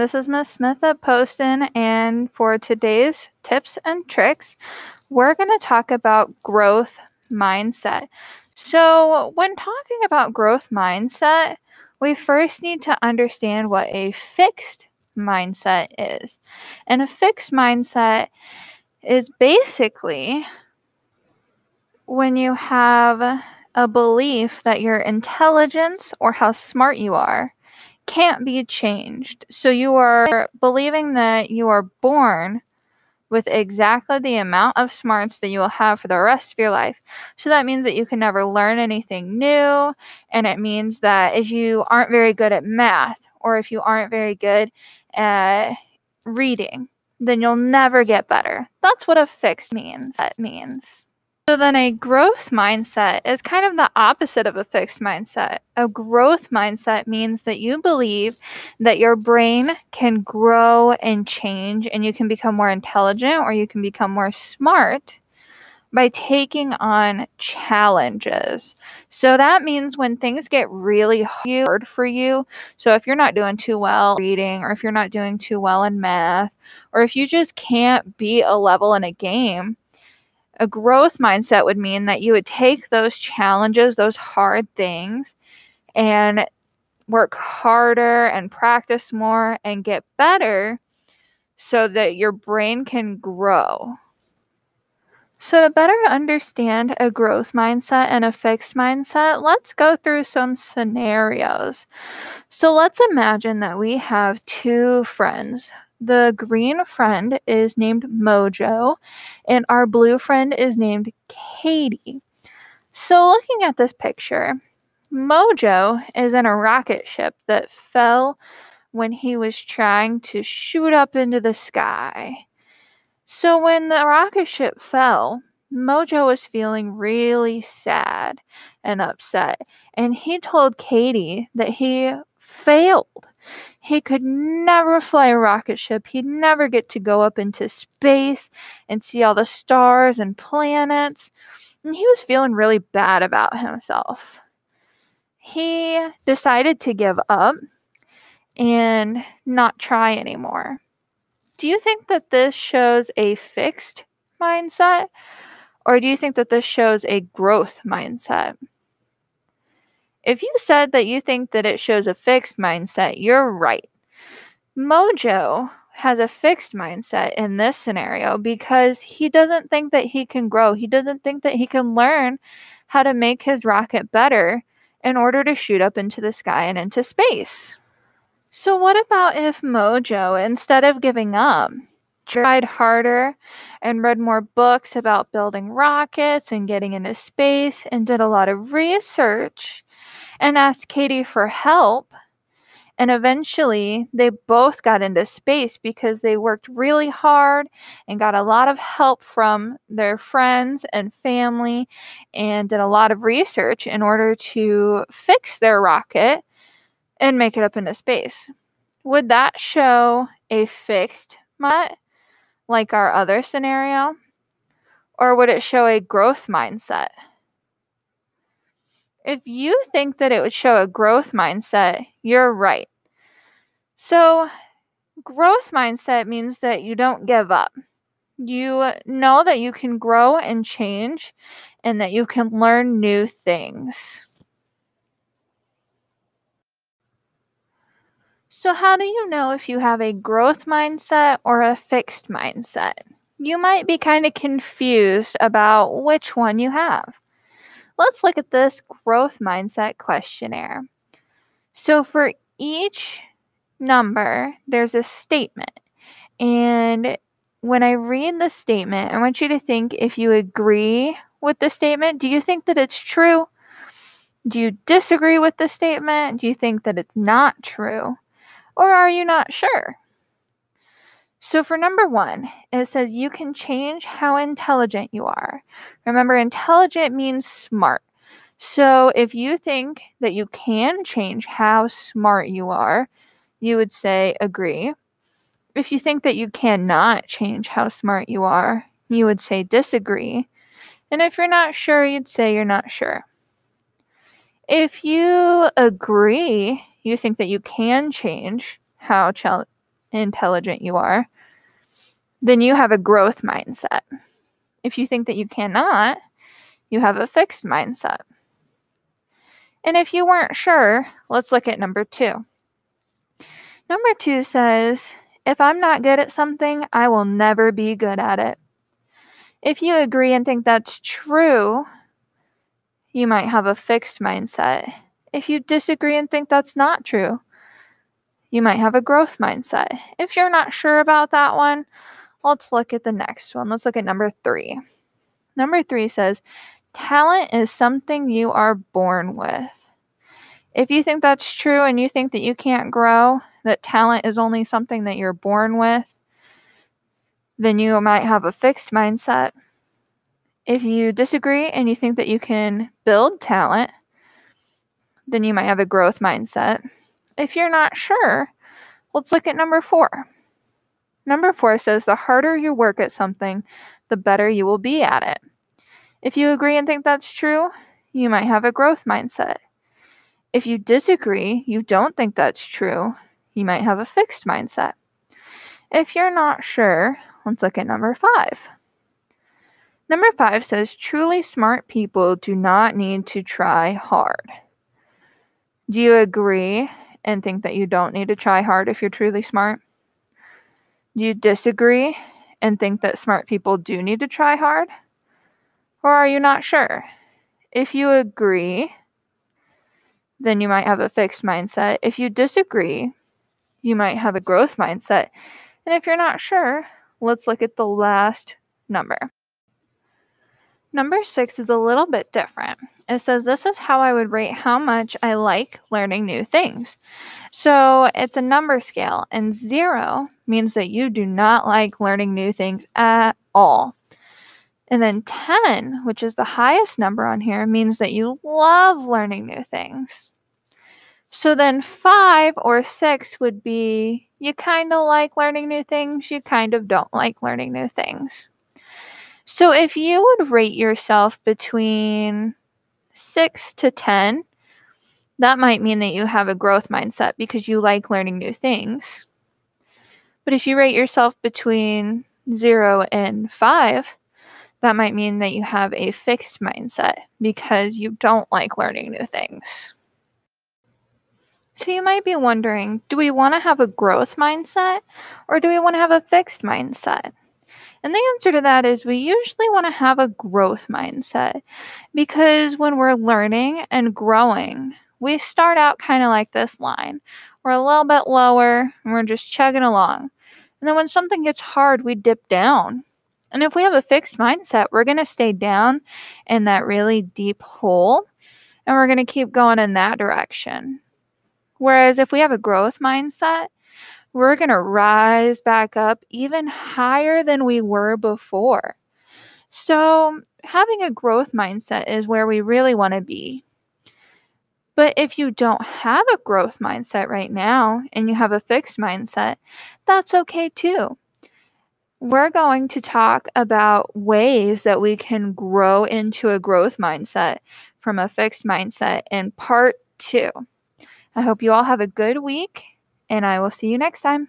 This is Miss Smith at Poston, and for today's tips and tricks, we're going to talk about growth mindset. So, when talking about growth mindset, we first need to understand what a fixed mindset is. And a fixed mindset is basically when you have a belief that your intelligence or how smart you are can't be changed. So you are believing that you are born with exactly the amount of smarts that you will have for the rest of your life. So that means that you can never learn anything new. And it means that if you aren't very good at math or if you aren't very good at reading, then you'll never get better. That's what a fixed means. That means. So then a growth mindset is kind of the opposite of a fixed mindset. A growth mindset means that you believe that your brain can grow and change and you can become more intelligent or you can become more smart by taking on challenges. So that means when things get really hard for you, so if you're not doing too well reading or if you're not doing too well in math or if you just can't beat a level in a game, a growth mindset would mean that you would take those challenges, those hard things, and work harder and practice more and get better so that your brain can grow. So to better understand a growth mindset and a fixed mindset, let's go through some scenarios. So let's imagine that we have two friends. The green friend is named Mojo, and our blue friend is named Katie. So looking at this picture, Mojo is in a rocket ship that fell when he was trying to shoot up into the sky. So when the rocket ship fell, Mojo was feeling really sad and upset, and he told Katie that he failed. He could never fly a rocket ship. He'd never get to go up into space and see all the stars and planets. And he was feeling really bad about himself. He decided to give up and not try anymore. Do you think that this shows a fixed mindset, or do you think that this shows a growth mindset? If you said that you think that it shows a fixed mindset, you're right. Mojo has a fixed mindset in this scenario because he doesn't think that he can grow. He doesn't think that he can learn how to make his rocket better in order to shoot up into the sky and into space. So what about if Mojo, instead of giving up, tried harder and read more books about building rockets and getting into space and did a lot of research and asked Katie for help? And eventually, they both got into space because they worked really hard and got a lot of help from their friends and family and did a lot of research in order to fix their rocket and make it up into space. Would that show a fixed mindset like our other scenario? Or would it show a growth mindset? If you think that it would show a growth mindset, you're right. So, growth mindset means that you don't give up. You know that you can grow and change and that you can learn new things. So, how do you know if you have a growth mindset or a fixed mindset? You might be kind of confused about which one you have. Let's look at this growth mindset questionnaire. So, for each number, there's a statement. And when I read the statement, I want you to think if you agree with the statement. Do you think that it's true? Do you disagree with the statement? Do you think that it's not true? Or are you not sure? So for number 1, it says you can change how intelligent you are. Remember, intelligent means smart. So if you think that you can change how smart you are, you would say agree. If you think that you cannot change how smart you are, you would say disagree. And if you're not sure, you'd say you're not sure. If you agree, you think that you can change how intelligent you are, then you have a growth mindset. If you think that you cannot, you have a fixed mindset. And if you weren't sure, let's look at number 2. Number 2 says, if I'm not good at something, I will never be good at it. If you agree and think that's true, you might have a fixed mindset. If you disagree and think that's not true, you might have a growth mindset. If you're not sure about that one, let's look at the next one. Let's look at number 3. Number 3 says, talent is something you are born with. If you think that's true and you think that you can't grow, that talent is only something that you're born with, then you might have a fixed mindset. If you disagree and you think that you can build talent, then you might have a growth mindset. If you're not sure, let's look at number 4. Number 4 says the harder you work at something, the better you will be at it. If you agree and think that's true, you might have a growth mindset. If you disagree, you don't think that's true, you might have a fixed mindset. If you're not sure, let's look at number 5. Number 5 says truly smart people do not need to try hard. Do you agree and think that you don't need to try hard if you're truly smart? Do you disagree and think that smart people do need to try hard? Or are you not sure? If you agree, then you might have a fixed mindset. If you disagree, you might have a growth mindset. And if you're not sure, let's look at the last number. Number 6 is a little bit different. It says, this is how I would rate how much I like learning new things. So it's a number scale, and 0 means that you do not like learning new things at all. And then 10, which is the highest number on here, means that you love learning new things. So then 5 or 6 would be you kind of like learning new things, you kind of don't like learning new things. So if you would rate yourself between 6 to 10, that might mean that you have a growth mindset because you like learning new things. But if you rate yourself between 0 and 5, that might mean that you have a fixed mindset because you don't like learning new things. So you might be wondering, do we want to have a growth mindset or do we want to have a fixed mindset? And the answer to that is we usually want to have a growth mindset because when we're learning and growing, we start out kind of like this line. We're a little bit lower and we're just chugging along. And then when something gets hard, we dip down. And if we have a fixed mindset, we're going to stay down in that really deep hole and we're going to keep going in that direction. Whereas if we have a growth mindset, we're going to rise back up even higher than we were before. So having a growth mindset is where we really want to be. But if you don't have a growth mindset right now and you have a fixed mindset, that's okay too. We're going to talk about ways that we can grow into a growth mindset from a fixed mindset in part 2. I hope you all have a good week, and I will see you next time.